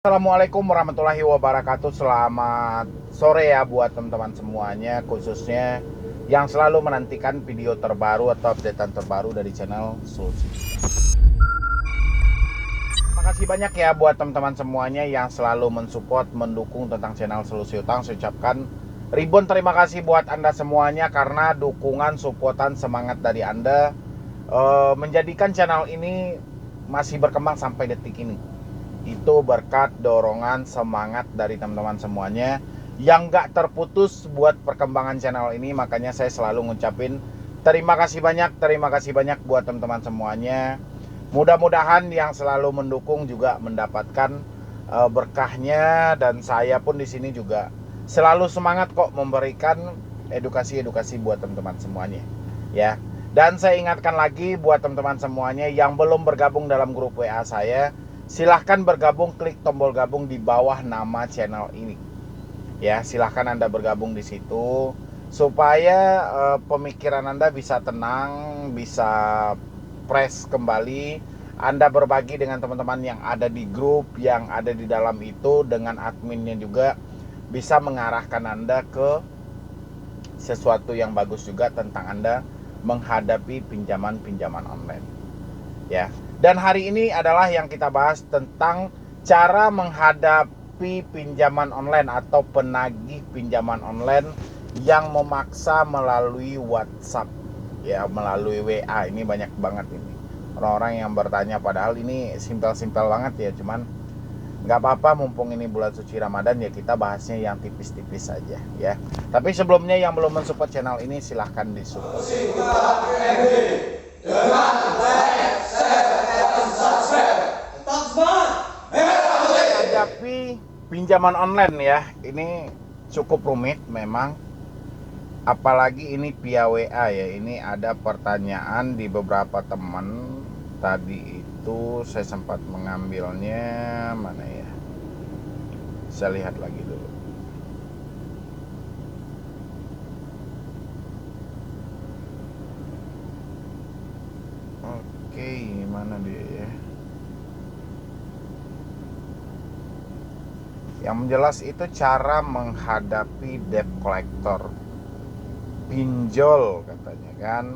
Assalamualaikum warahmatullahi wabarakatuh. Selamat sore ya buat teman-teman semuanya, khususnya yang selalu menantikan video terbaru atau updatean terbaru dari channel Solusi. Makasih banyak ya buat teman-teman semuanya yang selalu mensupport, mendukung tentang channel Solusi Utang. Saya ucapkan ribuan terima kasih buat Anda semuanya karena dukungan, supportan, semangat dari Anda menjadikan channel ini masih berkembang sampai detik ini. Itu berkat dorongan semangat dari teman-teman semuanya yang gak terputus buat perkembangan channel ini. Makanya saya selalu ngucapin terima kasih banyak buat teman-teman semuanya. Mudah-mudahan yang selalu mendukung juga mendapatkan berkahnya, dan saya pun di sini juga selalu semangat kok memberikan edukasi-edukasi buat teman-teman semuanya ya. Dan saya ingatkan lagi buat teman-teman semuanya yang belum bergabung dalam grup WA saya, silahkan bergabung, klik tombol gabung di bawah nama channel ini. Ya, silahkan Anda bergabung di situ supaya pemikiran Anda bisa tenang, bisa fresh kembali. Anda berbagi dengan teman-teman yang ada di grup, yang ada di dalam itu, dengan adminnya juga bisa mengarahkan Anda ke sesuatu yang bagus juga tentang Anda menghadapi pinjaman-pinjaman online. Ya. Dan hari ini adalah yang kita bahas tentang cara menghadapi pinjaman online atau penagih pinjaman online yang memaksa melalui WhatsApp, ya, melalui WA. Ini banyak banget ini orang-orang yang bertanya, padahal ini simpel-simpel banget ya, cuman nggak apa-apa, mumpung ini bulan suci Ramadan ya, kita bahasnya yang tipis-tipis saja ya. Tapi sebelumnya yang belum mensupport channel ini silahkan disupport dengan like, menghadapi pinjaman online ya. Ini cukup rumit memang, apalagi ini via WA ya. Ini ada pertanyaan di beberapa teman. Tadi itu saya sempat mengambilnya, mana ya, saya lihat lagi dulu. Oke, mana dia ya? Yang jelas itu cara menghadapi debt collector, pinjol katanya kan.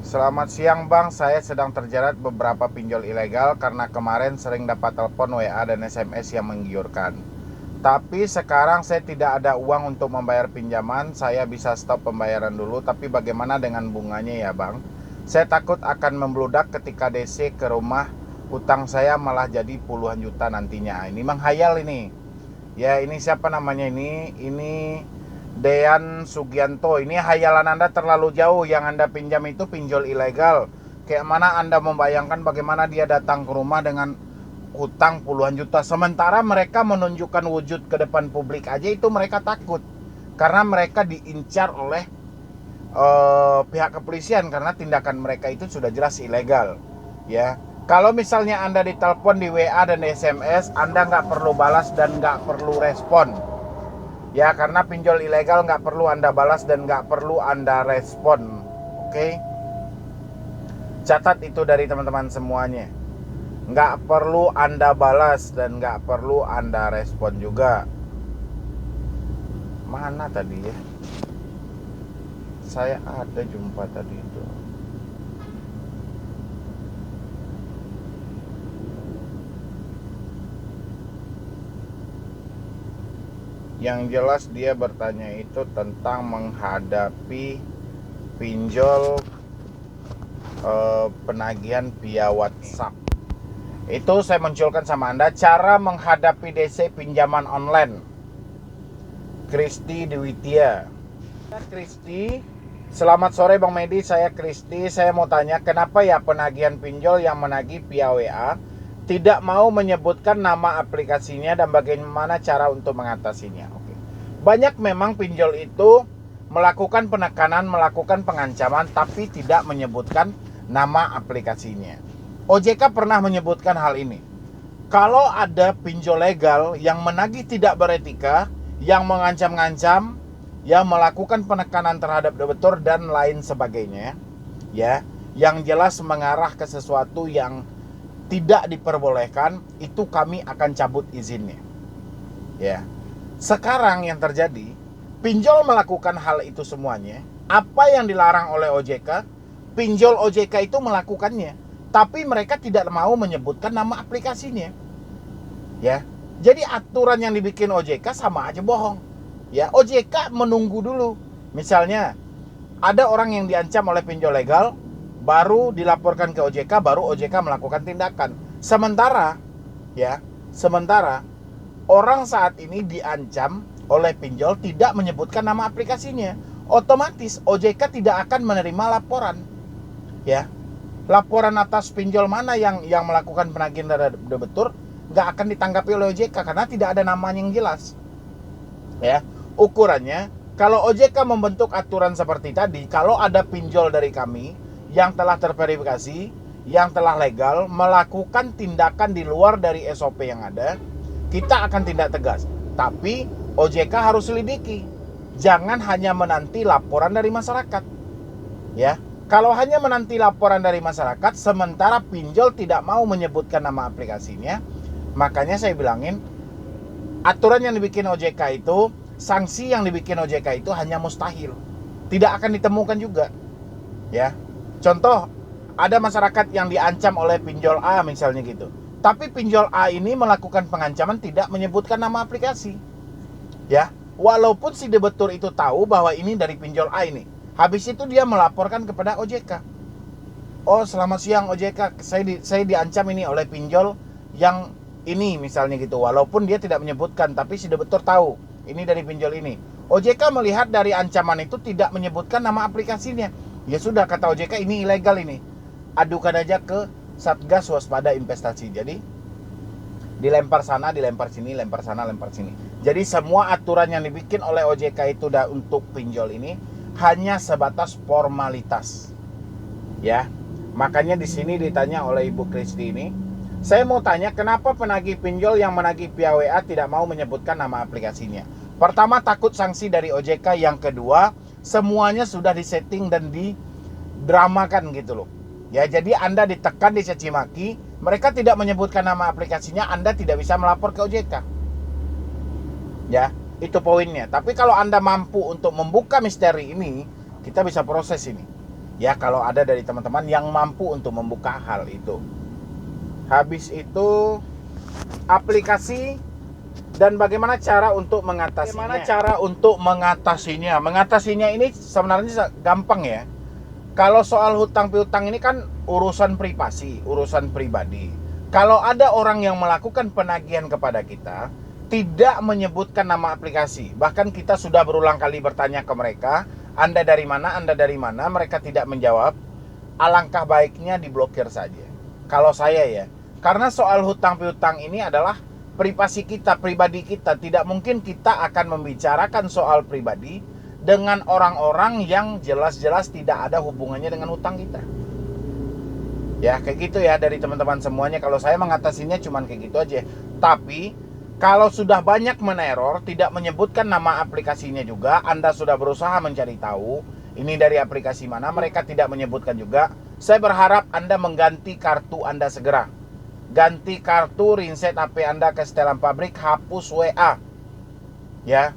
Selamat siang Bang, saya sedang terjerat beberapa pinjol ilegal karena kemarin sering dapat telepon, WA, dan SMS yang menggiurkan. Tapi sekarang saya tidak ada uang untuk membayar pinjaman. Saya bisa stop pembayaran dulu, tapi bagaimana dengan bunganya ya Bang? Saya takut akan membludak ketika DC ke rumah. Hutang saya malah jadi puluhan juta nantinya. Ini menghayal ini. Ya, ini siapa namanya ini? Ini Dean Sugianto. Ini hayalan Anda terlalu jauh. Yang Anda pinjam itu pinjol ilegal. Kayak mana Anda membayangkan bagaimana dia datang ke rumah dengan hutang puluhan juta, sementara mereka menunjukkan wujud ke depan publik aja itu mereka takut karena mereka diincar oleh pihak kepolisian karena tindakan mereka itu sudah jelas ilegal ya. Kalau misalnya Anda ditelepon di WA dan SMS, Anda nggak perlu balas dan nggak perlu respon ya, karena pinjol ilegal nggak perlu Anda balas dan nggak perlu Anda respon. Oke, catat itu dari teman-teman semuanya. Nggak perlu Anda balas dan nggak perlu Anda respon juga. Mana tadi ya? Saya ada jumpa tadi itu. Yang jelas dia bertanya itu tentang menghadapi pinjol penagihan via WhatsApp. Itu saya munculkan sama Anda cara menghadapi DC pinjaman online. Kristi Dwitia. Kristi, selamat sore Bang Medi, saya Kristi. Saya mau tanya, kenapa ya penagihan pinjol yang menagih via WA tidak mau menyebutkan nama aplikasinya dan bagaimana cara untuk mengatasinya? Oke. Banyak memang pinjol itu melakukan penekanan, melakukan pengancaman, tapi tidak menyebutkan nama aplikasinya. OJK pernah menyebutkan hal ini. Kalau ada pinjol legal yang menagih tidak beretika, yang mengancam-ngancam, yang melakukan penekanan terhadap debitur dan lain sebagainya, ya, yang jelas mengarah ke sesuatu yang tidak diperbolehkan, itu kami akan cabut izinnya. Ya. Sekarang yang terjadi, pinjol melakukan hal itu semuanya. Apa yang dilarang oleh OJK, pinjol OJK itu melakukannya, tapi mereka tidak mau menyebutkan nama aplikasinya. Ya. Jadi aturan yang dibikin OJK sama aja bohong. Ya, OJK menunggu dulu. Misalnya ada orang yang diancam oleh pinjol legal, baru dilaporkan ke OJK, baru OJK melakukan tindakan. Sementara orang saat ini diancam oleh pinjol tidak menyebutkan nama aplikasinya. Otomatis OJK tidak akan menerima laporan. Ya. Laporan atas pinjol mana yang melakukan penagihan dana debetur nggak akan ditanggapi oleh OJK karena tidak ada namanya yang jelas. Ya. Ukurannya, kalau OJK membentuk aturan seperti tadi, kalau ada pinjol dari kami yang telah terverifikasi, yang telah legal, melakukan tindakan di luar dari SOP yang ada, kita akan tindak tegas. Tapi OJK harus selidiki. Jangan hanya menanti laporan dari masyarakat. Ya, kalau hanya menanti laporan dari masyarakat, sementara pinjol tidak mau menyebutkan nama aplikasinya, makanya saya bilangin, aturan yang dibikin OJK itu, sanksi yang dibikin OJK itu hanya mustahil, tidak akan ditemukan juga. Ya, contoh, ada masyarakat yang diancam oleh pinjol A misalnya gitu, tapi pinjol A ini melakukan pengancaman tidak menyebutkan nama aplikasi. Ya, walaupun si debetur itu tahu bahwa ini dari pinjol A ini, habis itu dia melaporkan kepada OJK. Oh, selamat siang OJK, saya diancam ini oleh pinjol yang ini misalnya gitu, walaupun dia tidak menyebutkan, tapi si debetur tahu ini dari pinjol ini. OJK melihat dari ancaman itu tidak menyebutkan nama aplikasinya. Ya sudah, kata OJK, ini ilegal ini. Adukan aja ke Satgas Waspada Investasi. Jadi dilempar sana, dilempar sini, lempar sana, lempar sini. Jadi semua aturan yang dibikin oleh OJK itu untuk pinjol ini hanya sebatas formalitas. Ya. Makanya di sini ditanya oleh Ibu Kristi ini, saya mau tanya, kenapa penagih pinjol yang menagih via WA tidak mau menyebutkan nama aplikasinya? Pertama, takut sanksi dari OJK. Yang kedua, semuanya sudah disetting dan didramakan gitu loh. Ya, jadi Anda ditekan, dicaci maki, mereka tidak menyebutkan nama aplikasinya, Anda tidak bisa melapor ke OJK. Ya, itu poinnya. Tapi kalau Anda mampu untuk membuka misteri ini, kita bisa proses ini. Ya, kalau ada dari teman-teman yang mampu untuk membuka hal itu. Habis itu, aplikasi dan bagaimana cara untuk mengatasinya. Mengatasinya ini sebenarnya gampang ya. Kalau soal hutang piutang ini kan urusan privasi, urusan pribadi. Kalau ada orang yang melakukan penagihan kepada kita, tidak menyebutkan nama aplikasi, bahkan kita sudah berulang kali bertanya ke mereka, Anda dari mana, Anda dari mana, mereka tidak menjawab, alangkah baiknya diblokir saja. Kalau saya ya, karena soal hutang piutang ini adalah privasi kita, pribadi kita. Tidak mungkin kita akan membicarakan soal pribadi dengan orang-orang yang jelas-jelas tidak ada hubungannya dengan hutang kita. Ya, kayak gitu ya dari teman-teman semuanya. Kalau saya mengatasinya cuman kayak gitu aja. Tapi kalau sudah banyak meneror, tidak menyebutkan nama aplikasinya juga, Anda sudah berusaha mencari tahu ini dari aplikasi mana, mereka tidak menyebutkan juga. Saya berharap Anda mengganti kartu Anda segera. Ganti kartu, reset HP Anda ke setelan pabrik, hapus WA. Ya,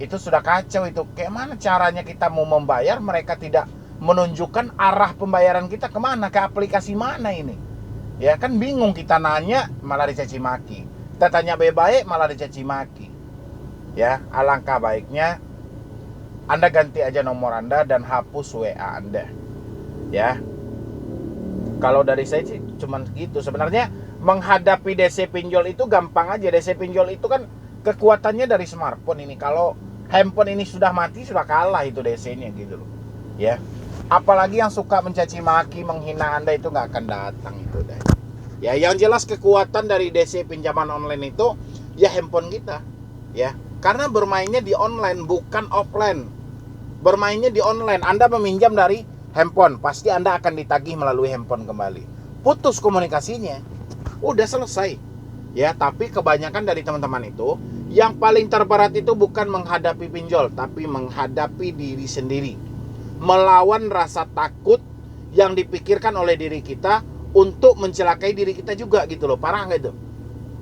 itu sudah kacau itu. Kayak mana caranya kita mau membayar, mereka tidak menunjukkan arah pembayaran kita kemana, ke aplikasi mana ini. Ya kan bingung, kita nanya malah dicaci maki. Kita tanya baik-baik malah dicaci maki. Ya, alangkah baiknya Anda ganti aja nomor Anda dan hapus WA Anda. Ya. Kalau dari saya sih cuman gitu. Sebenarnya menghadapi DC pinjol itu gampang aja. DC pinjol itu kan kekuatannya dari smartphone ini. Kalau handphone ini sudah mati, sudah kalah itu DC-nya gitu loh. Ya. Apalagi yang suka mencaci maki, menghina Anda itu nggak akan datang itu deh. Ya, yang jelas kekuatan dari DC pinjaman online itu ya handphone kita. Ya. Karena bermainnya di online bukan offline. Bermainnya di online. Anda meminjam dari handphone, pasti Anda akan ditagih melalui handphone kembali. Putus komunikasinya, udah selesai. Ya, tapi kebanyakan dari teman-teman itu yang paling terberat itu bukan menghadapi pinjol, tapi menghadapi diri sendiri. Melawan rasa takut yang dipikirkan oleh diri kita untuk mencelakai diri kita juga gitu loh. Parah nggak itu?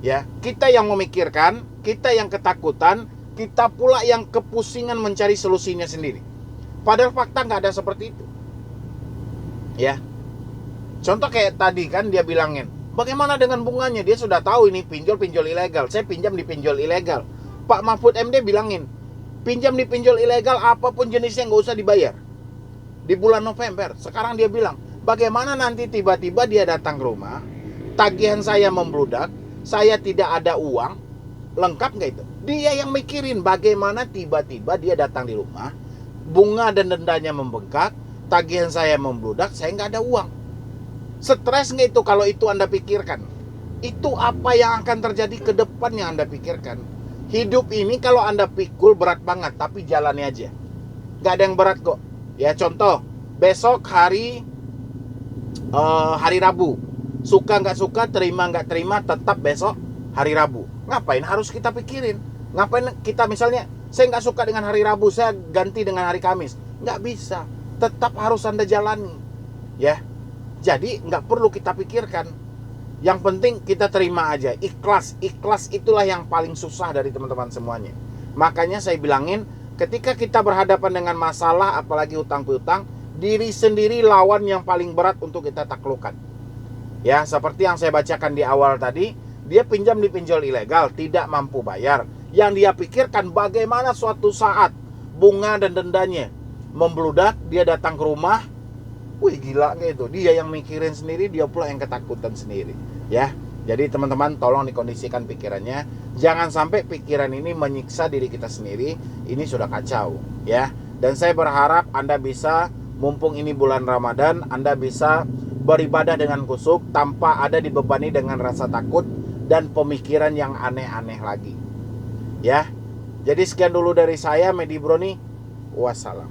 Ya, kita yang memikirkan, kita yang ketakutan, kita pula yang kepusingan mencari solusinya sendiri. Padahal fakta nggak ada seperti itu. Ya, contoh kayak tadi kan dia bilangin, bagaimana dengan bunganya? Dia sudah tahu ini pinjol ilegal. Saya pinjam di pinjol ilegal. Pak Mahfud MD bilangin, pinjam di pinjol ilegal apapun jenisnya nggak usah dibayar. Di bulan November, sekarang dia bilang, bagaimana nanti tiba-tiba dia datang ke rumah, tagihan saya membludak, saya tidak ada uang, lengkap nggak itu? Dia yang mikirin bagaimana tiba-tiba dia datang di rumah, bunga dan dendanya membengkak, tagihan saya membludak, saya nggak ada uang. Stres nggak itu kalau itu Anda pikirkan? Itu apa yang akan terjadi ke depan yang Anda pikirkan. Hidup ini kalau Anda pikul berat banget, tapi jalani aja. Nggak ada yang berat kok. Ya contoh, besok hari Rabu. Suka nggak suka, terima nggak terima, tetap besok hari Rabu. Ngapain harus kita pikirin? Ngapain kita misalnya, saya nggak suka dengan hari Rabu, saya ganti dengan hari Kamis. Nggak bisa. Tetap harus Anda jalani. Ya. Jadi nggak perlu kita pikirkan. Yang penting kita terima aja. Ikhlas. Ikhlas itulah yang paling susah dari teman-teman semuanya. Makanya saya bilangin, ketika kita berhadapan dengan masalah, apalagi hutang piutang, diri sendiri lawan yang paling berat untuk kita taklukkan. Ya, seperti yang saya bacakan di awal tadi, dia pinjam di pinjol ilegal, tidak mampu bayar. Yang dia pikirkan bagaimana suatu saat bunga dan dendanya membludak, dia datang ke rumah. Wih, gila nggak itu? Dia yang mikirin sendiri, dia pula yang ketakutan sendiri. Ya, jadi teman-teman tolong dikondisikan pikirannya. Jangan sampai pikiran ini menyiksa diri kita sendiri. Ini sudah kacau, ya. Dan saya berharap Anda bisa, mumpung ini bulan Ramadan, Anda bisa beribadah dengan khusyuk tanpa ada dibebani dengan rasa takut dan pemikiran yang aneh-aneh lagi. Ya. Jadi sekian dulu dari saya, Medi Broni. Wassalam.